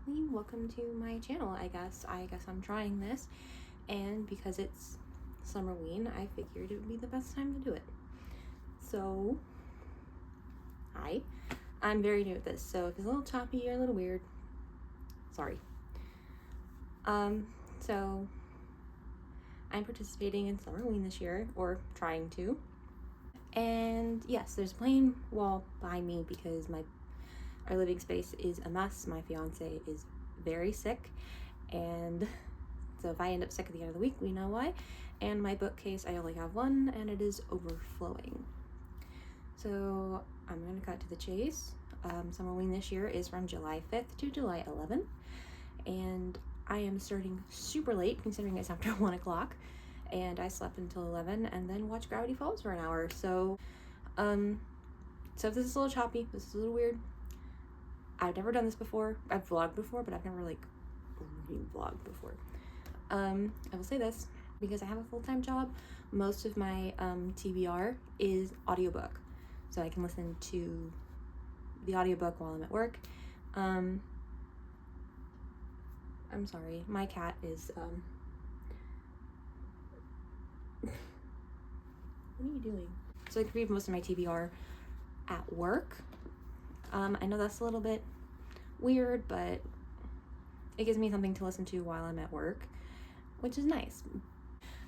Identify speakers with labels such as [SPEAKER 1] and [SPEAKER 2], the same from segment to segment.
[SPEAKER 1] Kathleen, welcome to my channel. I guess I'm trying this, and because it's Summerween, I figured it would be the best time to do it. So, hi. I'm very new at this, so if it's a little choppy or a little weird, sorry. So I'm participating in Summerween this year, or trying to. And yes, there's a plain wall behind me because our living space is a mess. My fiance is very sick, and so if I end up sick at the end of the week, we know why. And my bookcase, I only have one, and it is overflowing. So I'm gonna cut to the chase. Summerween this year is from July 5th to July 11th, and I am starting super late considering it's after 1 o'clock, and I slept until 11 and then watched Gravity Falls for an hour. So if this is a little choppy, this is a little weird. I've never done this before. I've vlogged before, but I've never vlogged before. I will say this, because I have a full-time job, most of my TBR is audiobook. So I can listen to the audiobook while I'm at work. I'm sorry, my cat is what are you doing? So I can read most of my TBR at work. I know that's a little bit weird, but it gives me something to listen to while I'm at work, which is nice.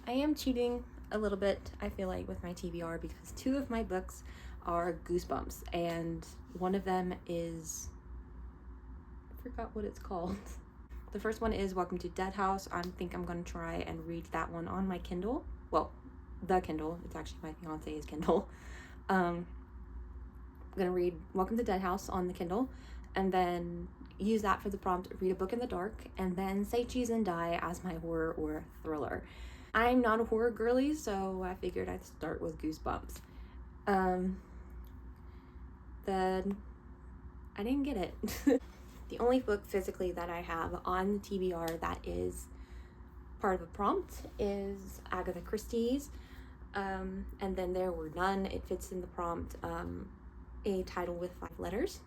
[SPEAKER 1] I am cheating a little bit, I feel like, with my TBR because 2 of my books are Goosebumps, and one of them is, I forgot what it's called. The first one is Welcome to Dead House. I think I'm going to try and read that one on my Kindle. Well, the Kindle. It's actually my fiance's Kindle. I'm gonna read Welcome to Dead House on the Kindle, and then use that for the prompt, read a book in the dark, and then Say Cheese and Die as my horror or thriller. I'm not a horror girly, so I figured I'd start with Goosebumps. Then I didn't get it. The only book physically that I have on the TBR that is part of a prompt is Agatha Christie's, and then There Were None. It fits in the prompt, a title with 5 letters.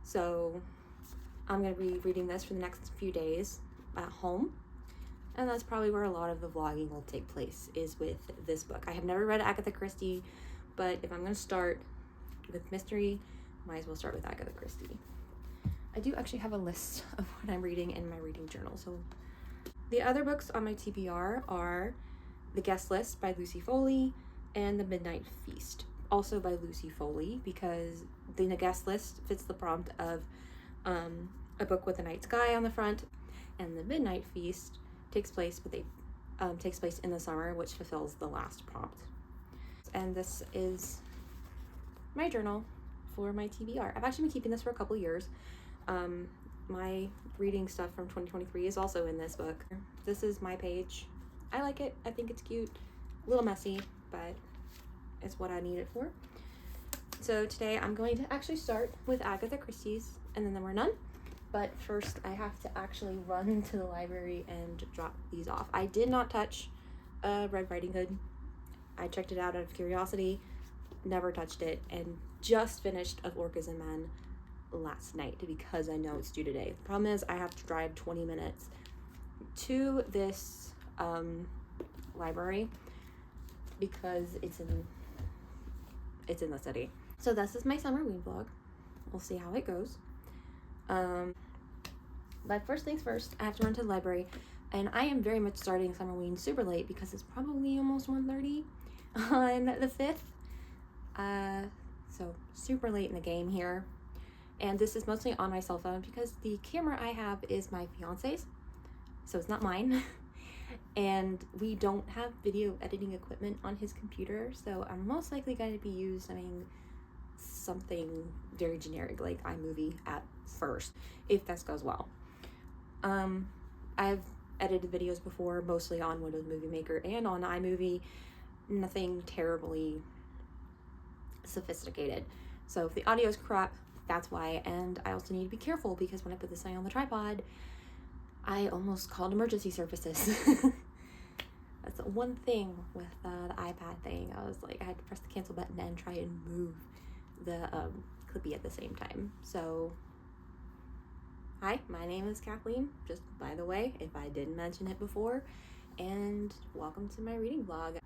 [SPEAKER 1] So I'm going to be reading this for the next few days at home, and that's probably where a lot of the vlogging will take place, is with this book. I have never read Agatha Christie, but if I'm going to start with mystery, might as well start with Agatha Christie. I do actually have a list of what I'm reading in my reading journal. So the other books on my TBR are The Guest List by Lucy Foley and The Midnight Feast, also by Lucy Foley, because the Guest List fits the prompt of a book with a night sky on the front, and The Midnight Feast takes place in the summer, which fulfills the last prompt. And this is my journal for my TBR. I've actually been keeping this for a couple years. My reading stuff from 2023 is also in this book. This is my page. I like it. I think it's cute. A little messy, but it's what I need it for. So today I'm going to actually start with Agatha Christie's, and then There Were None. But first I have to actually run to the library and drop these off. I did not touch Red Riding Hood. I checked it out of curiosity, never touched it, and just finished Of Orcas and Men last night because I know it's due today. The problem is I have to drive 20 minutes to this library because it's in the city. So this is my Summerween vlog. We'll see how it goes. But first things first, I have to run to the library, and I am very much starting Summerween super late because it's probably almost 1:30 on the 5th. So super late in the game here. And this is mostly on my cell phone because the camera I have is my fiance's, so it's not mine. And we don't have video editing equipment on his computer, so I'm most likely going to be using something very generic like iMovie at first, if this goes well. I've edited videos before, mostly on Windows Movie Maker and on iMovie. Nothing terribly sophisticated. So if the audio is crap, that's why. And I also need to be careful because when I put this thing on the tripod, I almost called emergency services. That's one thing with the iPad thing. I was like, I had to press the cancel button and try and move the Clippy at the same time. So Hi, my name is Kathleen, just by the way, if I didn't mention it before, and welcome to my reading vlog.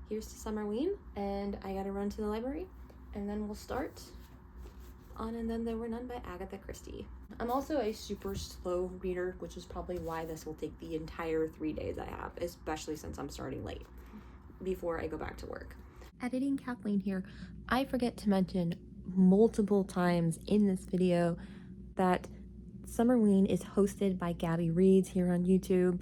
[SPEAKER 1] Here's to Summerween, and I gotta run to the library, and then we'll start on And Then There Were None by Agatha Christie. I'm also a super slow reader, which is probably why this will take the entire 3 days I have, especially since I'm starting late before I go back to work. Editing Kathleen here. I forget to mention multiple times in this video that Summerween is hosted by Gabby Reads here on YouTube,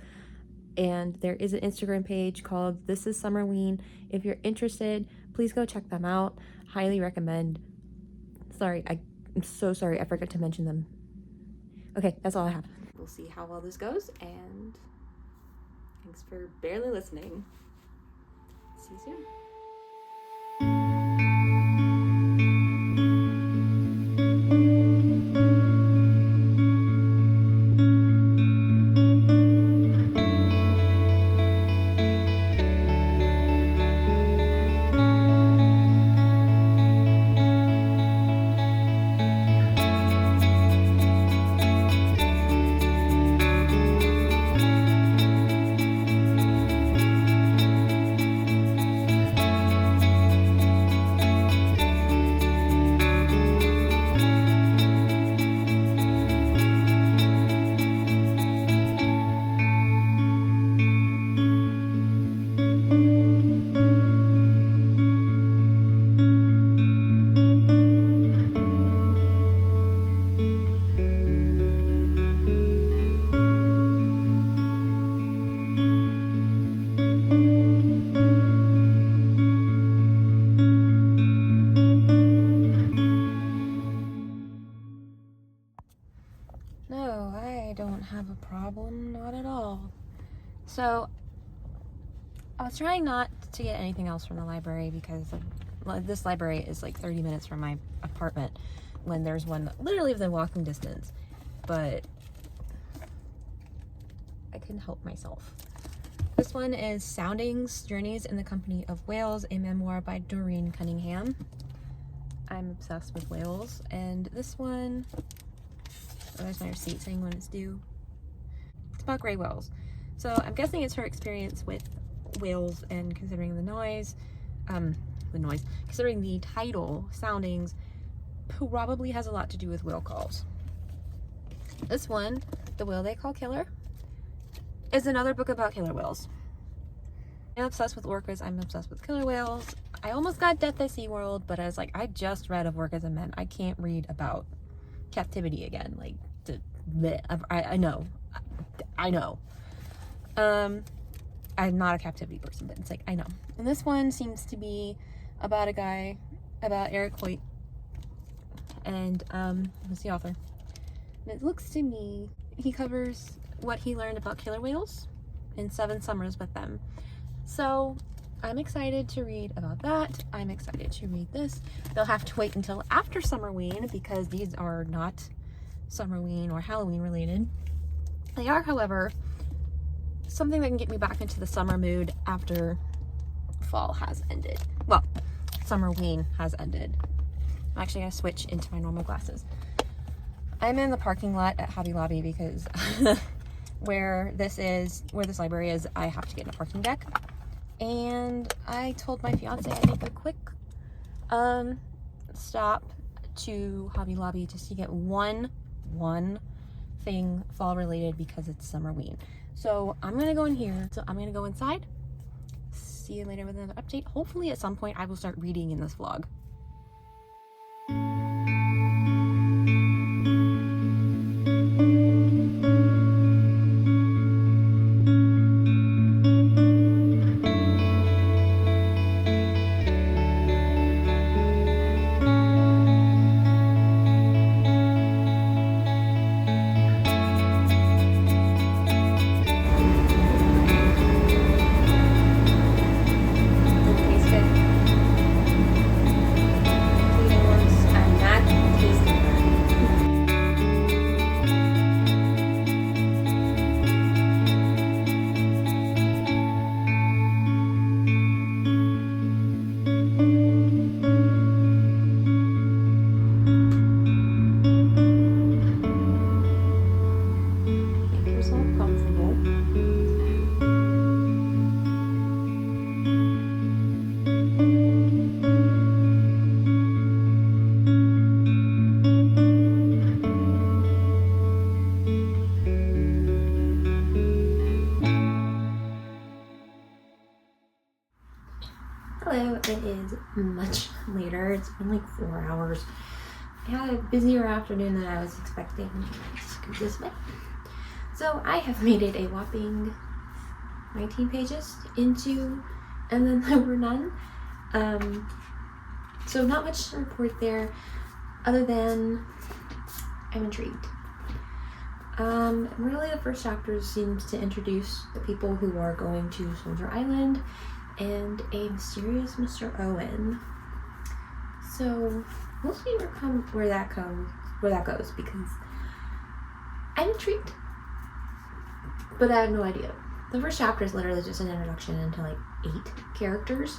[SPEAKER 1] and there is an Instagram page called This Is Summerween. If you're interested, please go check them out. Highly recommend. Sorry, I'm so sorry, I forgot to mention them. Okay, that's all I have. We'll see how well this goes, and thanks for barely listening. See you soon. No, I don't have a problem, not at all. So, I was trying not to get anything else from the library because this library is like 30 minutes from my apartment when there's one literally within walking distance, but I couldn't help myself. This one is Soundings, Journeys in the Company of Whales, a memoir by Doreen Cunningham. I'm obsessed with whales, and this one, there's my receipt saying when it's due. It's about gray whales. So I'm guessing it's her experience with whales, and considering considering the title, Soundings, probably has a lot to do with whale calls. This one, The Whale They Call Killer, is another book about killer whales. I'm obsessed with orcas, I'm obsessed with killer whales. I almost got Death at SeaWorld, but I was like, I just read of Orcas and Men. I can't read about captivity again. Like, I know. I'm not a captivity person, but it's like, I know. And this one seems to be about a guy, about Eric Hoyt, and who's the author. And it looks to me, he covers what he learned about killer whales in 7 summers with them. So I'm excited to read about that. I'm excited to read this. They'll have to wait until after Summerween because these are not Summerween or Halloween related. They are, however, something that can get me back into the summer mood after fall has ended. Well, Summerween has ended. I'm actually gonna switch into my normal glasses. I'm in the parking lot at Hobby Lobby because where this library is, I have to get in a parking deck. And I told my fiance I'd make a quick stop to Hobby Lobby just to get one thing fall related because it's Summerween. So I'm gonna go in here. So I'm gonna go inside. See you later with another update. Hopefully at some point I will start reading in this vlog. much later. It's been like 4 hours. I had a busier afternoon than I was expecting. Scoot this way. So I have made it a whopping 19 pages into And Then There Were None. So not much to report there, other than I'm intrigued. Really the first chapter seems to introduce the people who are going to Soldier Island and a mysterious Mr. Owen. So we'll see where that goes, because I'm intrigued, but I have no idea. The first chapter is literally just an introduction into like 8 characters,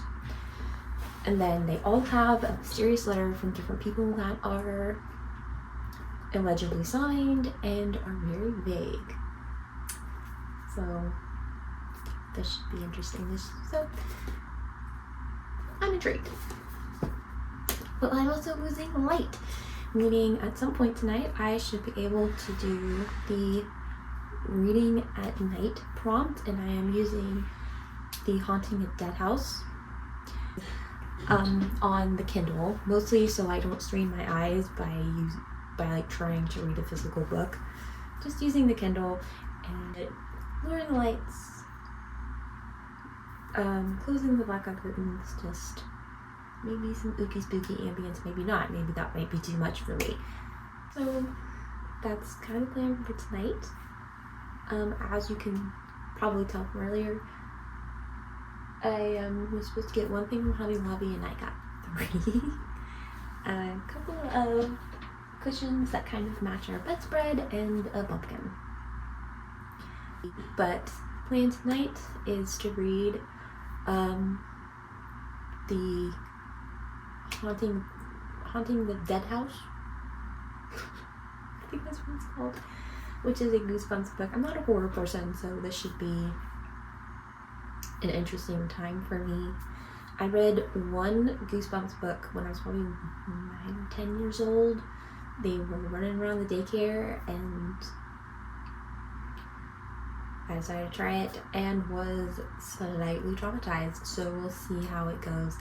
[SPEAKER 1] and then they all have a mysterious letter from different people that are allegedly signed and are very vague. So this should be interesting. So I'm intrigued. But I'm also losing light, meaning at some point tonight I should be able to do the reading at night prompt, and I am using the Haunting a Dead House on the Kindle, mostly so I don't strain my eyes by like trying to read a physical book. Just using the Kindle and lowering the lights, closing the blackout curtains, just maybe some ooky spooky ambience, maybe not, maybe that might be too much for me. So that's kind of the plan for tonight. As you can probably tell from earlier, I was supposed to get 1 thing from Hobby Lobby and I got 3. A couple of cushions that kind of match our bedspread and a bumpkin. But plan tonight is to read the Haunting the Dead House. I think that's what it's called, which is a Goosebumps book. I'm not a horror person, so this should be an interesting time for me. I read one Goosebumps book when I was probably 9 or 10 years old. They were running around the daycare and I decided to try it and was slightly traumatized, so we'll see how it goes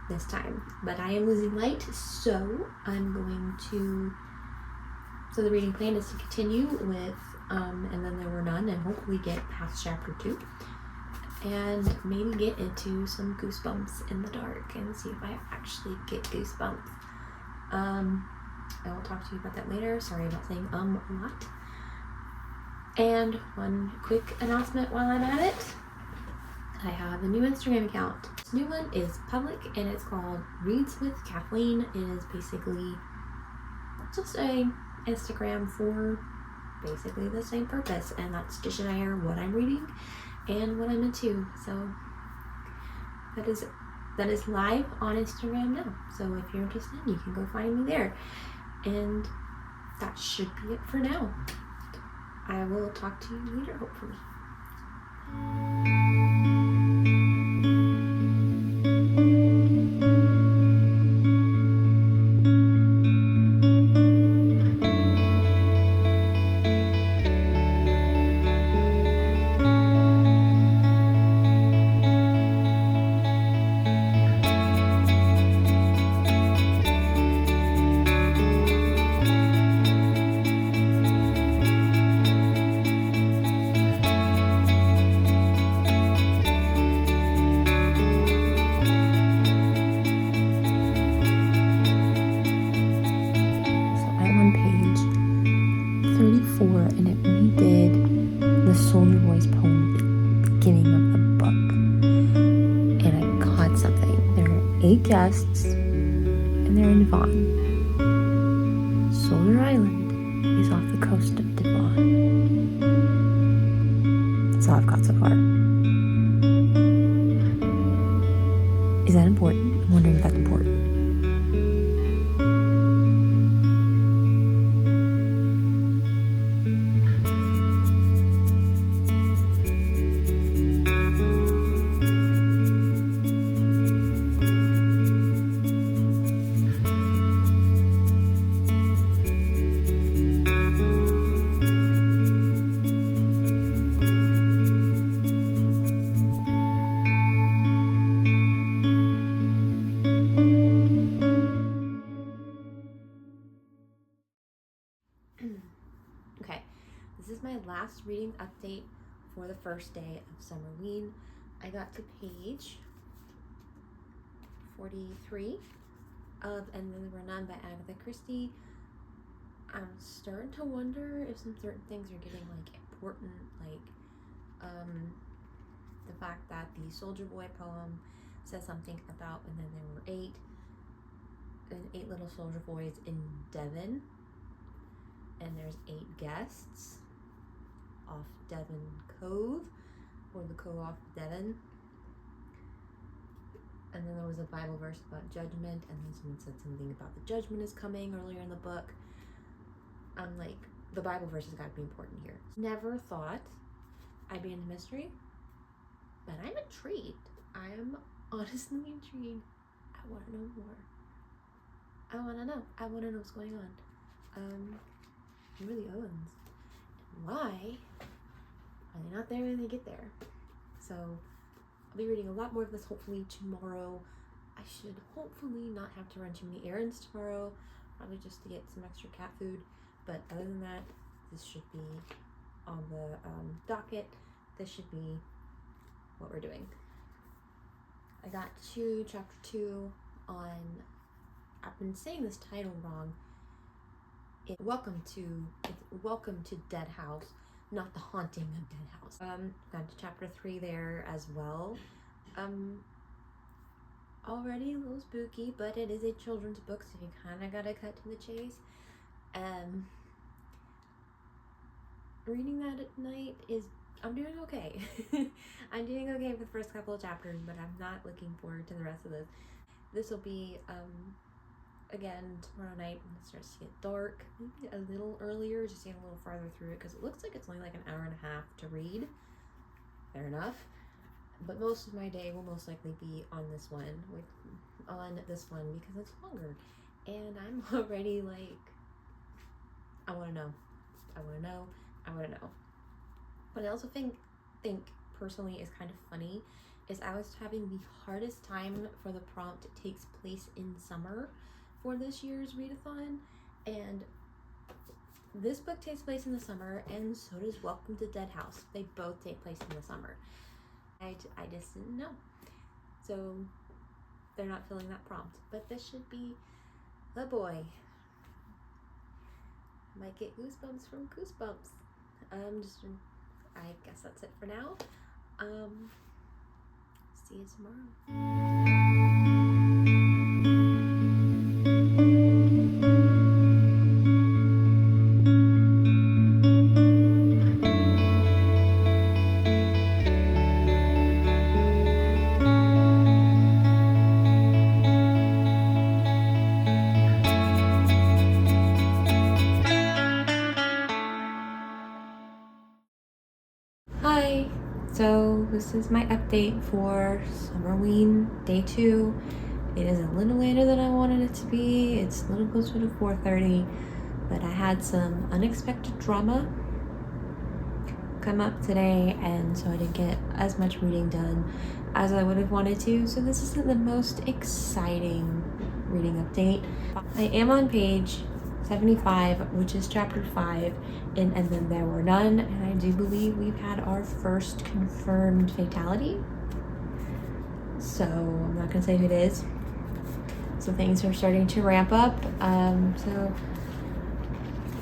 [SPEAKER 1] this time. But I am losing light, so so the reading plan is to continue with And Then There Were None and hopefully get past chapter 2 and maybe get into some Goosebumps in the dark and see if I actually get goosebumps. I will talk to you about that later. Sorry about saying a lot. And one quick announcement while I'm at it. I have a new Instagram account. This new one is public and it's called Reads with Kathleen. It is basically just a Instagram for basically the same purpose, and that's to share what I'm reading and what I'm into. So that is live on Instagram now. So if you're interested, you can go find me there. And that should be it for now. I will talk to you later, hopefully. And it redid the Soldier Boy's poem at the beginning of the book. And I caught something. There are 8 guests, and they're in Devon. Soldier Island is off the coast of Devon. That's all I've got so far. Is that important? I'm wondering if that's important. Okay, this is my last reading update for the first day of Summerween. I got to page 43 of And Then There Were None by Agatha Christie. I'm starting to wonder if some certain things are getting like important, like the fact that the Soldier Boy poem says something about and then there were eight little soldier boys in Devon, and there's 8 guests off Devon Cove, or the Cove off Devon. And then there was a Bible verse about judgment, and then someone said something about the judgment is coming earlier in the book. I'm like, the Bible verse has got to be important here. Never thought I'd be in the mystery, but I'm intrigued. I am honestly intrigued. I want to know more. I want to know. I want to know what's going on. Who are the Owens? And why are they not there when they get there? So I'll be reading a lot more of this hopefully tomorrow. I should hopefully not have to run too many errands tomorrow, probably just to get some extra cat food. But other than that, this should be on the docket. This should be what we're doing. I got to chapter 2 on, I've been saying this title wrong. Welcome to Dead House, not the haunting of Dead House. Got to chapter 3 there as well. Already a little spooky, but it is a children's book, so you kind of gotta cut to the chase. Reading that at night I'm doing okay. I'm doing okay for the first couple of chapters, but I'm not looking forward to the rest of this. This will be, again, tomorrow night when it starts to get dark, maybe a little earlier, just getting a little farther through it, because it looks like it's only like an hour and a half to read. Fair enough. But most of my day will most likely be on this one, because it's longer. And I'm already like, I want to know. What I also think personally is kind of funny is I was having the hardest time for the prompt. It takes place in summer for this year's readathon, and this book takes place in the summer, and so does Welcome to Dead House. They both take place in the summer. I just didn't know. So they're not filling that prompt, but this should be the boy. Might get goosebumps from Goosebumps. I guess that's it for now. See you tomorrow. Hi, so this is my update for Summerween Day 2. It is a little later than I wanted it to be. It's a little closer to 4:30, but I had some unexpected drama come up today, and so I didn't get as much reading done as I would have wanted to. So this isn't the most exciting reading update. I am on page 75, which is chapter 5 in And Then There Were None, and I do believe we've had our first confirmed fatality. So I'm not gonna say who it is. So things are starting to ramp up. So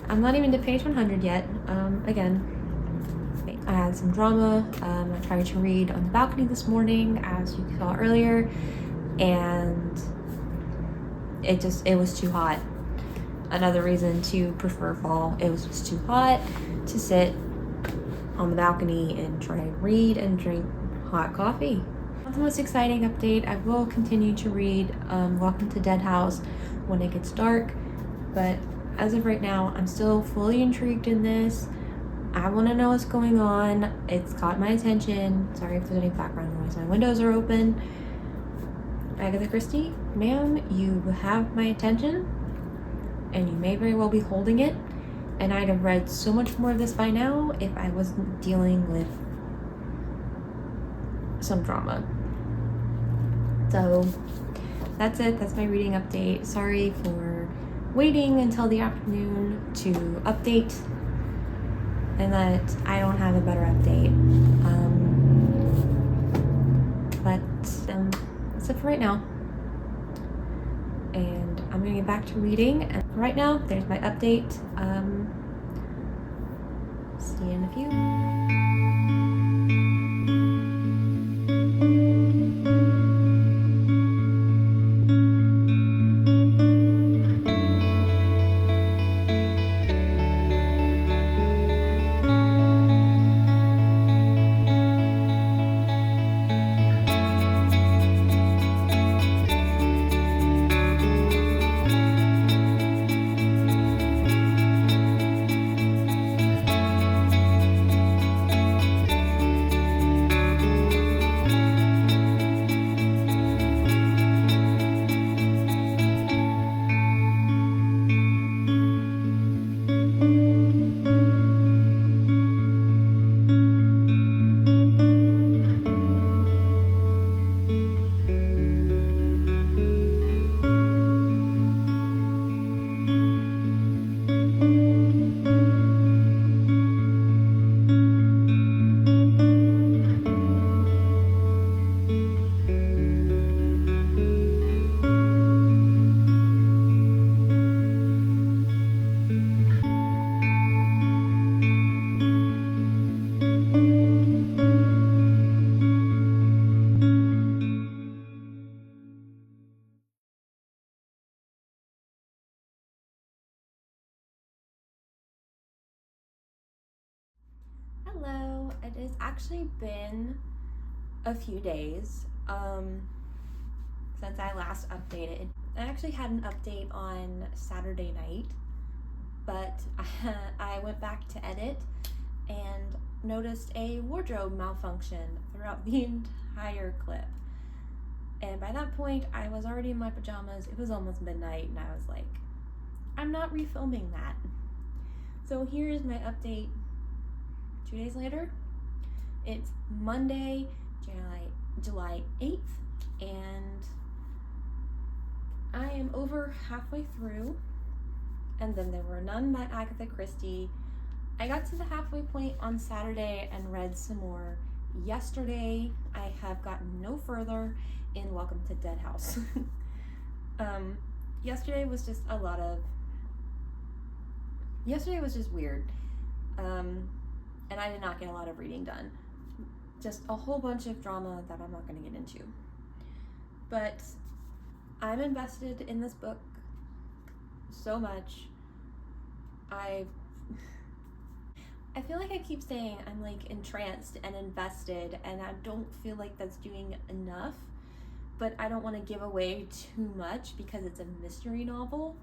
[SPEAKER 1] I'm not even to page 100 yet. Again, I had some drama. I tried to read on the balcony this morning, as you saw earlier, and it was too hot. Another reason to prefer fall. It was just too hot to sit on the balcony and try and read and drink hot coffee. Not the most exciting update. I will continue to read Welcome to Dead House when it gets dark, but as of right now, I'm still fully intrigued in this. I want to know what's going on. It's caught my attention. Sorry if there's any background noise. My windows are open. Agatha Christie, ma'am, you have my attention, and you may very well be holding it, and I'd have read so much more of this by now if I wasn't dealing with some drama. So that's it. That's my reading update. Sorry for waiting until the afternoon to update, and that I don't have a better update. But that's it for right now. And I'm gonna get back to reading. And right now, there's my update. See you in a few. Hello, it has actually been a few days since I last updated. I actually had an update on Saturday night, but I went back to edit and noticed a wardrobe malfunction throughout the entire clip. And by that point, I was already in my pajamas. It was almost midnight, and I was like, I'm not refilming that. So here is my update 2 days later. It's Monday, July 8th, and I am over halfway through, and then there were none by Agatha Christie. I got to the halfway point on Saturday and read some more. Yesterday, I have gotten no further in Welcome to Dead House. Yesterday was just yesterday was just weird. And I did not get a lot of reading done. Just a whole bunch of drama that I'm not going to get into. But I'm invested in this book so much. I feel like I keep saying I'm like entranced and invested, and I don't feel like that's doing enough, but I don't want to give away too much because it's a mystery novel.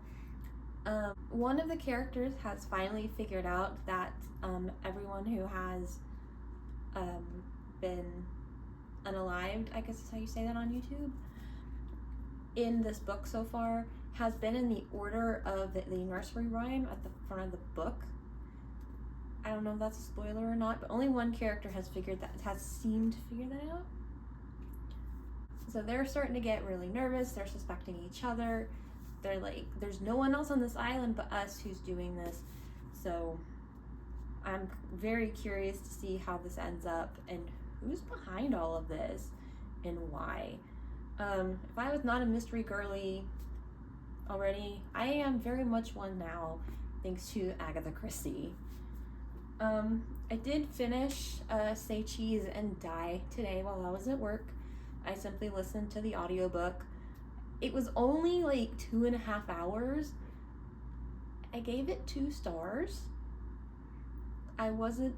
[SPEAKER 1] One of the characters has finally figured out that everyone who has been unalived, I guess is how you say that on YouTube, in this book so far, has been in the order of the nursery rhyme at the front of the book. I don't know if that's a spoiler or not, but only one character has seemed to figure that out. So they're starting to get really nervous. They're suspecting each other. They're like, there's no one else on this island but us who's doing this. So I'm very curious to see how this ends up and who's behind all of this and why. If I was not a mystery girly already, I am very much one now, thanks to Agatha Christie. I did finish Say Cheese and Die today while I was at work. I simply listened to the audiobook. It was only like 2.5 hours. I gave it 2 stars. I wasn't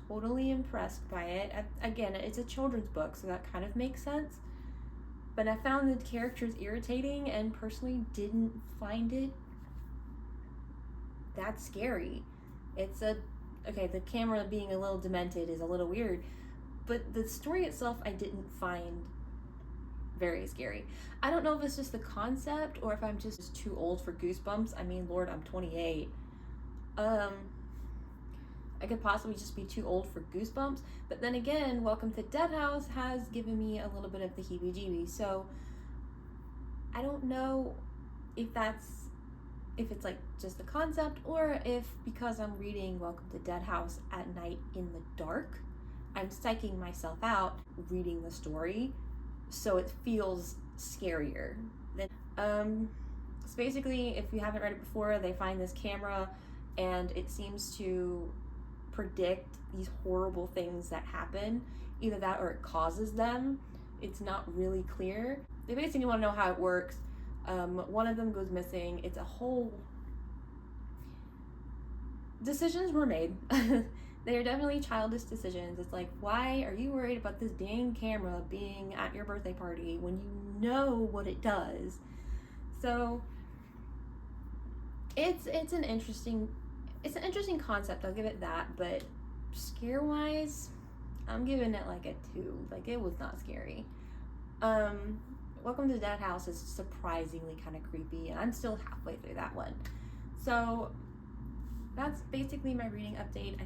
[SPEAKER 1] totally impressed by it. Again, it's a children's book, so that kind of makes sense. But I found the characters irritating and personally didn't find it that scary. The camera being a little demented is a little weird, but the story itself I didn't find very scary. I don't know if it's just the concept or if I'm just too old for Goosebumps. I mean, Lord, I'm 28. I could possibly just be too old for Goosebumps, but then again, Welcome to Dead House has given me a little bit of the heebie-jeebies, so I don't know if if it's like just the concept, or if because I'm reading Welcome to Dead House at night in the dark, I'm psyching myself out reading the story, so it feels scarier. So basically, if you haven't read it before, they find this camera and it seems to predict these horrible things that happen, either that or it causes them. It's not really clear. They basically want to know how it works. One of them goes missing. It's a whole... Decisions were made. They are definitely childish decisions. It's like, why are you worried about this dang camera being at your birthday party when you know what it does? So it's an interesting concept, I'll give it that, but scare wise, I'm giving it like a 2. Like, it was not scary. Welcome to Dead House is surprisingly kind of creepy, and I'm still halfway through that one. So that's basically my reading update.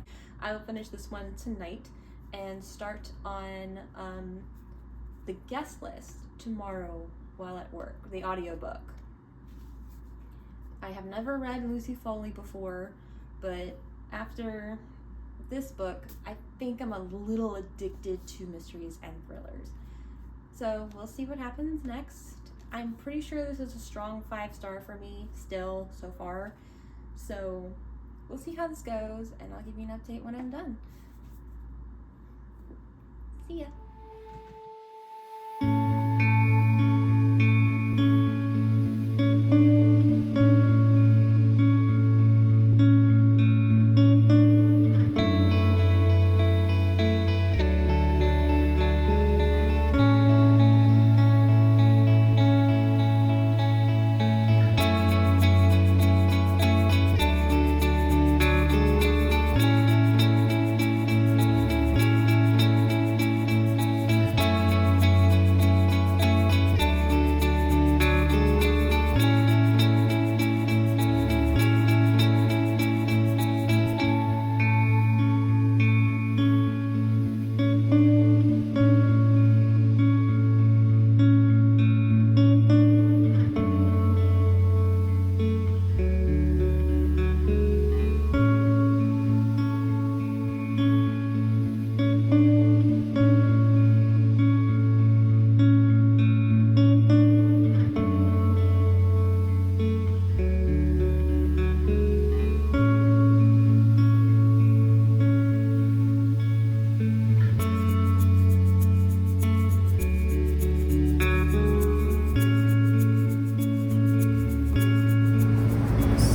[SPEAKER 1] I will finish this one tonight and start on the guest list tomorrow while at work, the audiobook. I have never read Lucy Foley before, but after this book, I think I'm a little addicted to mysteries and thrillers. So we'll see what happens next. I'm pretty sure this is a strong 5-star for me still so far. So we'll see how this goes, and I'll give you an update when I'm done. See ya.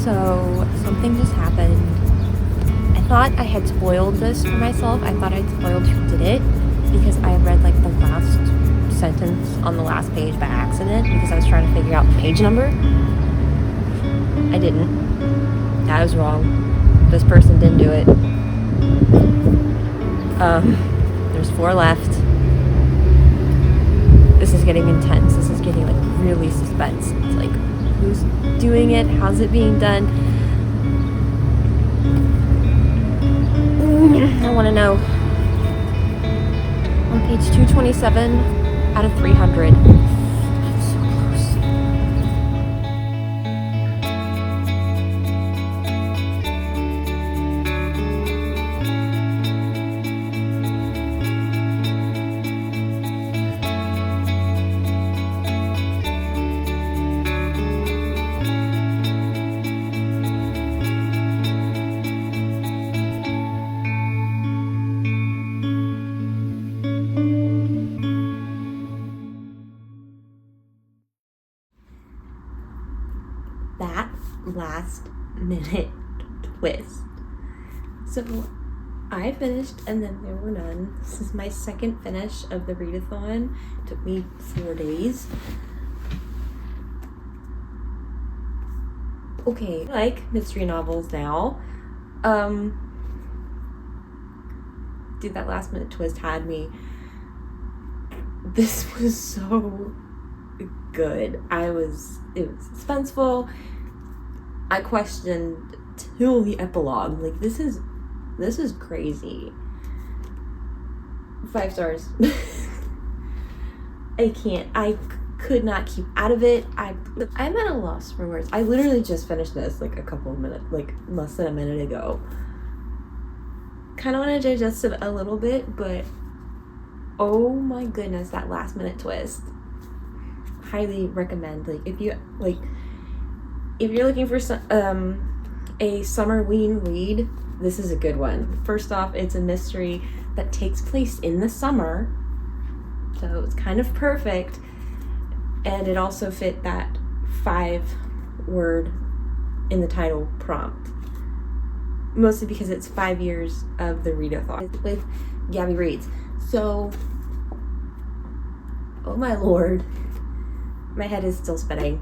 [SPEAKER 1] So something just happened. I thought I had spoiled this for myself. I thought I'd spoiled who did it because I read like the last sentence on the last page by accident because I was trying to figure out the page number. I didn't. That was wrong. This person didn't do it. There's 4 left. This is getting intense. This is getting like really suspense. It's like, who's doing it? How's it being done? I want to know. On page 227 out of 300. So close. That last minute twist. So I finished and then there were none. This is my second finish of the readathon. It took me 4 days. Okay, I like mystery novels now. Dude, that last minute twist had me. This was so good. It was suspenseful. I questioned till the epilogue. Like, this is crazy. 5 stars. I could not keep out of it. I'm at a loss for words. I literally just finished this like a couple of minutes, like less than a minute ago. Kind of want to digest it a little bit, but oh my goodness, that last minute twist. Highly recommend. Like if you're looking for a Summerween read, this is a good one. First off, it's a mystery that takes place in the summer, so it's kind of perfect, and it also fit that 5-word in the title prompt, mostly because it's 5 years of the readathon with Gabby Reads. So, oh my lord, my head is still spinning.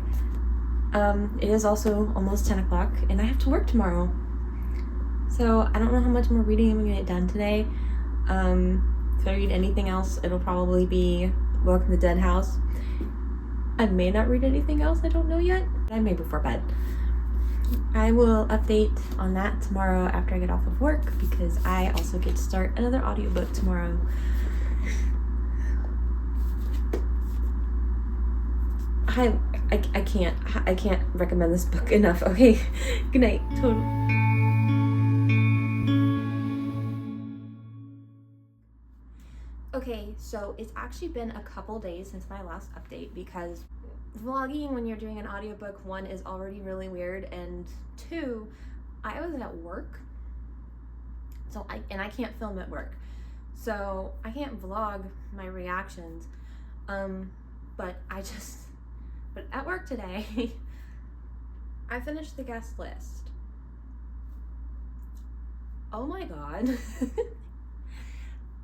[SPEAKER 1] It is also almost 10 o'clock and I have to work tomorrow. So I don't know how much more reading I'm gonna get done today. If I read anything else, it'll probably be Welcome to Dead House. I may not read anything else, I don't know yet. I may before bed. I will update on that tomorrow after I get off of work because I also get to start another audiobook tomorrow. I can't recommend this book enough. Okay, good night. Okay, so it's actually been a couple days since my last update because vlogging when you're doing an audiobook, 1, is already really weird, and 2, I was at work, so I can't film at work, so I can't vlog my reactions, but at work today, I finished the guest list. Oh my god.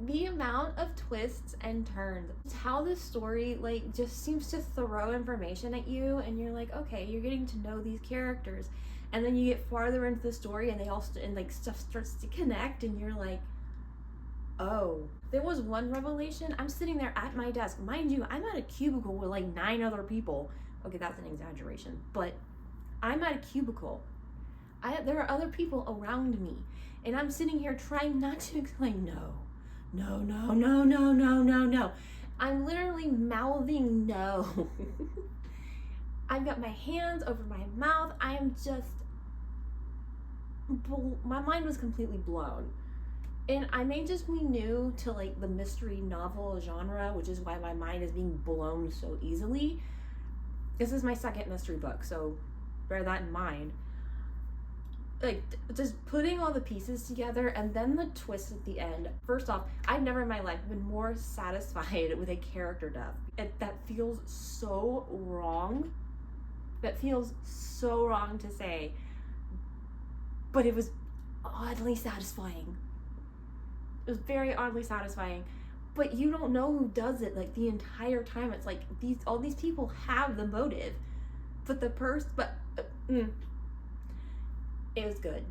[SPEAKER 1] The amount of twists and turns. It's how this story like just seems to throw information at you and you're like, okay, you're getting to know these characters, and then you get farther into the story and they all stuff starts to connect and you're like, oh. There was one revelation. I'm sitting there at my desk, mind you, I'm at a cubicle with like 9 other people. Okay, that's an exaggeration, but I'm at a cubicle. There are other people around me and I'm sitting here trying not to exclaim no. I'm literally mouthing no. I've got my hands over my mouth. I am just, my mind was completely blown. And I may just be new to like the mystery novel genre, which is why my mind is being blown so easily. This is my second mystery book, so bear that in mind. Like, just putting all the pieces together and then the twist at the end. First off, I've never in my life been more satisfied with a character death. That feels so wrong. That feels so wrong to say. But it was oddly satisfying. It was very oddly satisfying. But you don't know who does it like the entire time. It's like all these people have the motive. But it was good.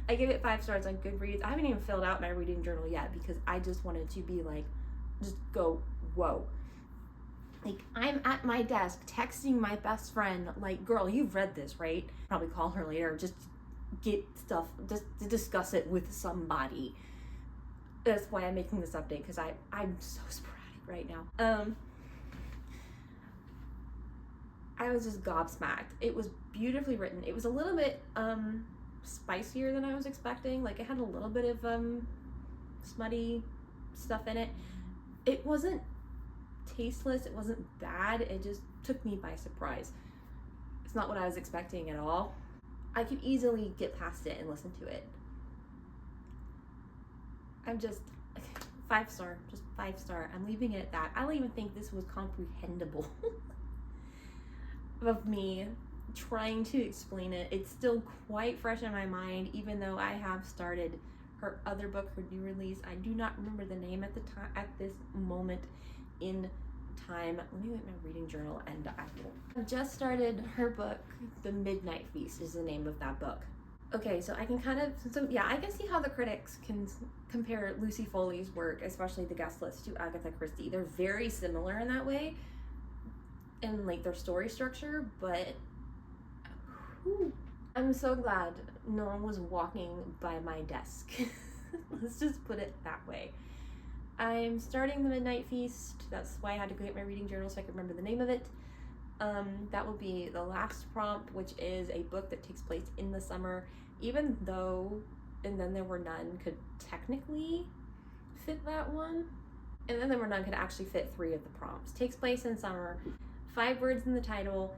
[SPEAKER 1] I give it 5 stars on Goodreads. I haven't even filled out my reading journal yet because I just wanted to be like, just go, whoa. Like, I'm at my desk texting my best friend, like, girl, you've read this, right? Probably call her later, just get stuff, just to discuss it with somebody. That's why I'm making this update, because I'm so sporadic right now. I was just gobsmacked. It was beautifully written. It was a little bit spicier than I was expecting. Like, it had a little bit of smutty stuff in it. It wasn't tasteless. It wasn't bad. It just took me by surprise. It's not what I was expecting at all. I could easily get past it and listen to it. I'm just 5 star, just 5 star. I'm leaving it at that. I don't even think this was comprehensible. Of me trying to explain it. It's still quite fresh in my mind, even though I have started her other book, her new release. I do not remember the name at this moment in time. Let me look at my reading journal and I've just started her book. The Midnight Feast is the name of that book. Okay, so I can I can see how the critics can compare Lucy Foley's work, especially the guest list, to Agatha Christie. They're very similar in that way, in like their story structure, but I'm so glad no one was walking by my desk. Let's just put it that way. I'm starting the Midnight Feast. That's why I had to go get my reading journal so I could remember the name of it. That will be the last prompt, which is a book that takes place in the summer, even though And Then There Were None could technically fit that one. And Then There Were None could actually fit 3 of the prompts. Takes place in summer, 5 words in the title,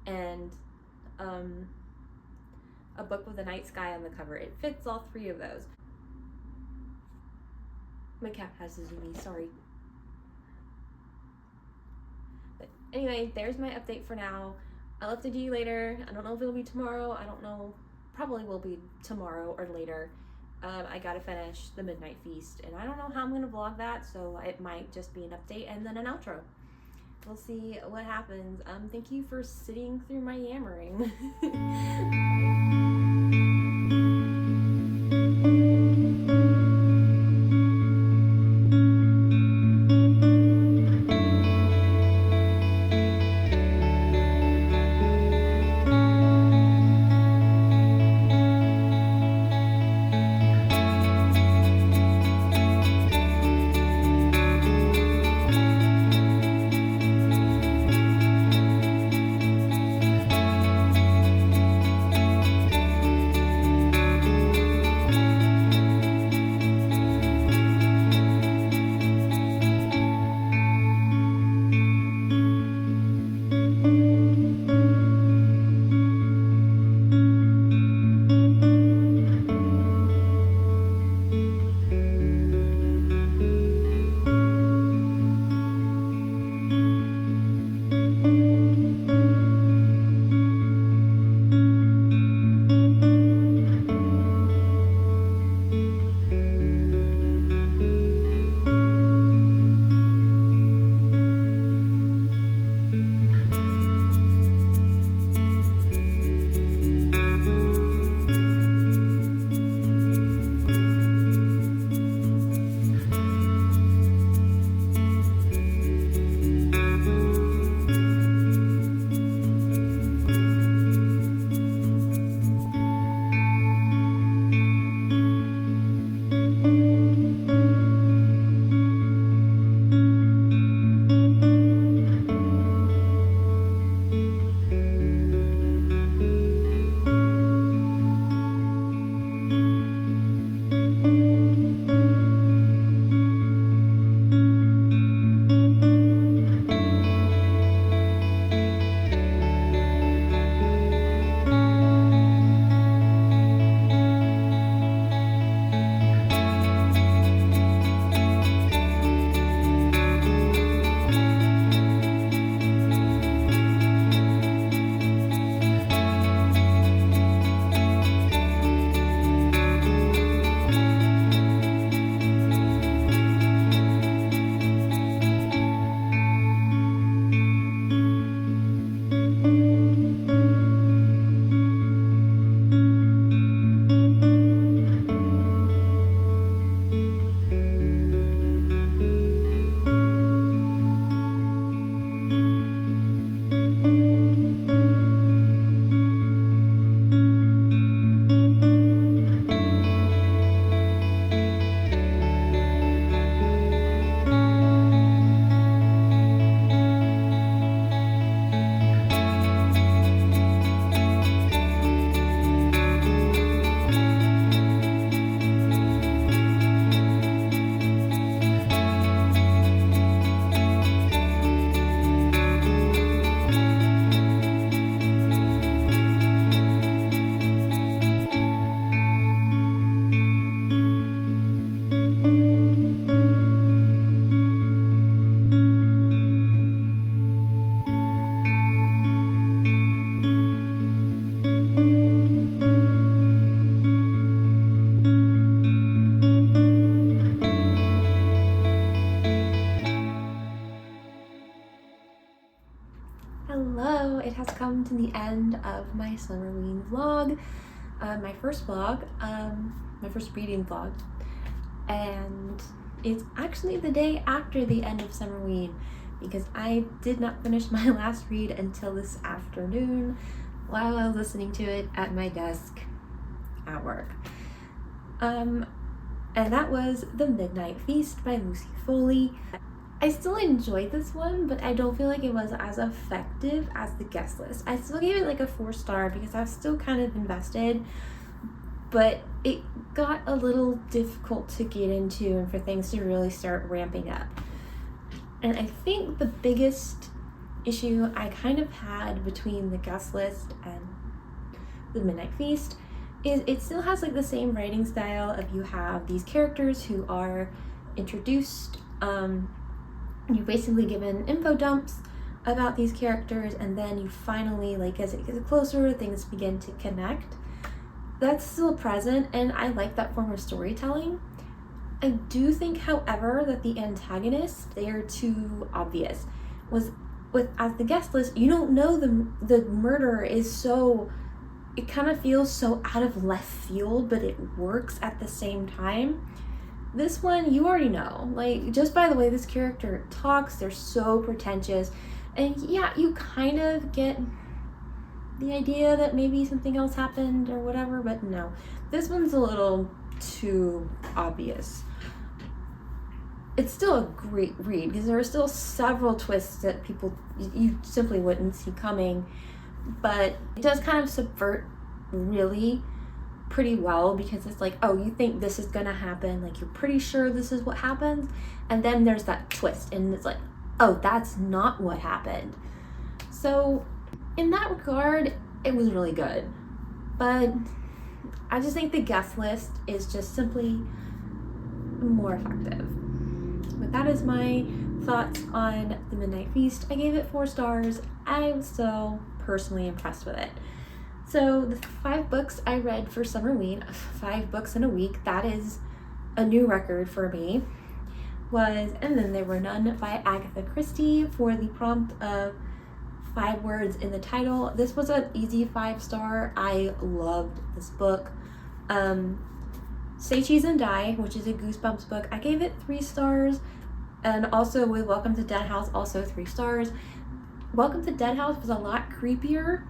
[SPEAKER 1] and a book with a night sky on the cover. It fits all 3 of those. My cat has a zoomies, sorry. But anyway, there's my update for now. I'll update you later. I don't know if it'll be tomorrow. I don't know. Probably will be tomorrow or later. I gotta finish the Midnight Feast, and I don't know how I'm gonna vlog that, so it might just be an update and then an outro. We'll see what happens. Thank you for sitting through my yammering. Hello, it has come to the end of my Summerween vlog, my first vlog, my first reading vlog, and it's actually the day after the end of Summerween because I did not finish my last read until this afternoon while I was listening to it at my desk at work. and that was The Midnight Feast by Lucy Foley. I still enjoyed this one, but I don't feel like it was as effective as the guest list. I still gave it like a 4-star because I was still kind of invested, but it got a little difficult to get into and for things to really start ramping up. And I think the biggest issue I kind of had between the guest list and The Midnight Feast is it still has like the same writing style of you have these characters who are introduced, you're basically given info dumps about these characters, and then you finally, like, as it gets closer, things begin to connect. That's still present, and I like that form of storytelling. I do think, however, that the antagonists, they are too obvious. As the guest list, you don't know the murder is so, it kind of feels so out of left field, but it works at the same time. This one, you already know, like, just by the way this character talks, they're so pretentious, and yeah, you kind of get the idea that maybe something else happened or whatever, but no, this one's a little too obvious. It's still a great read because there are still several twists that you simply wouldn't see coming, but it does kind of subvert really pretty well, because it's like, oh, you think this is gonna happen, like you're pretty sure this is what happens, and then there's that twist and it's like, oh, that's not what happened. So in that regard, it was really good, but I just think the guest list is just simply more effective. But that is my thoughts on The Midnight Feast. I gave it 4 stars. I was so personally impressed with it. So the 5 books I read for Summerween, 5 books in a week, that is a new record for me, And Then There Were None by Agatha Christie, for the prompt of 5 words in the title. This was an easy 5-star. I loved this book. Say Cheese and Die, which is a Goosebumps book, I gave it 3 stars. And also with Welcome to Dead House, also 3 stars. Welcome to Dead House was a lot creepier,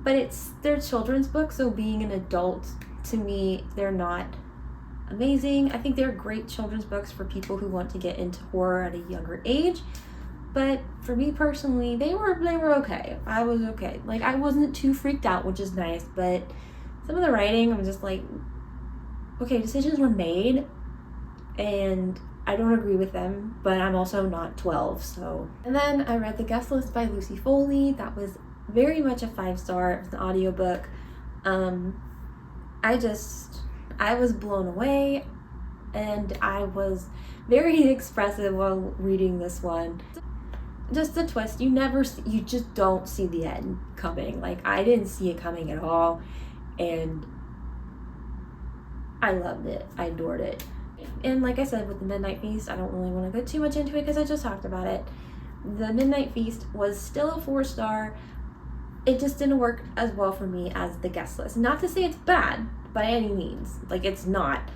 [SPEAKER 1] but they're children's books, so being an adult, to me, they're not amazing. I think they're great children's books for people who want to get into horror at a younger age, but for me personally, they were okay. I was okay. Like, I wasn't too freaked out, which is nice, but some of the writing, I'm just like, okay, decisions were made, and I don't agree with them, but I'm also not 12, so. And then I read The Guest List by Lucy Foley. That was very much a 5-star. It was an audiobook. I was blown away, and I was very expressive while reading this one. Just the twist, you just don't see the end coming. Like, I didn't see it coming at all, and I loved it. I adored it. And like I said, with The Midnight Feast, I don't really want to go too much into it because I just talked about it. The Midnight Feast was still a 4-star. It just didn't work as well for me as the guest list. Not to say it's bad by any means, like, it's not,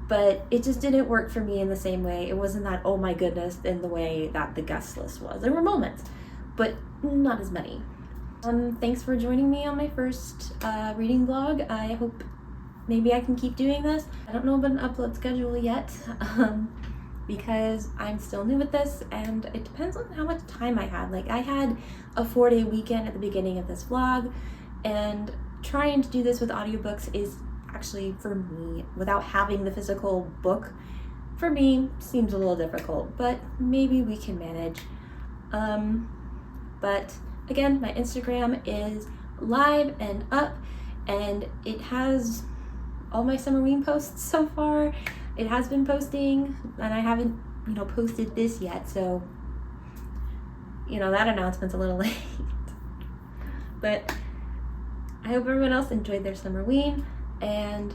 [SPEAKER 1] but it just didn't work for me in the same way. It wasn't that, oh my goodness, in the way that the guest list was. There were moments, but not as many. Thanks for joining me on my first reading vlog. I hope maybe I can keep doing this. I don't know about an upload schedule yet, because I'm still new at this, and it depends on how much time I had. Like, I had a 4-day weekend at the beginning of this vlog, and trying to do this with audiobooks is actually, for me, without having the physical book, for me, seems a little difficult, but maybe we can manage. But again, my Instagram is live and up, and it has all my Summerween posts so far. It has been posting, and I haven't, posted this yet, so, that announcement's a little late. But I hope everyone else enjoyed their Summerween, and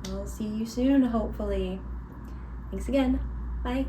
[SPEAKER 1] I'll see you soon, hopefully. Thanks again. Bye.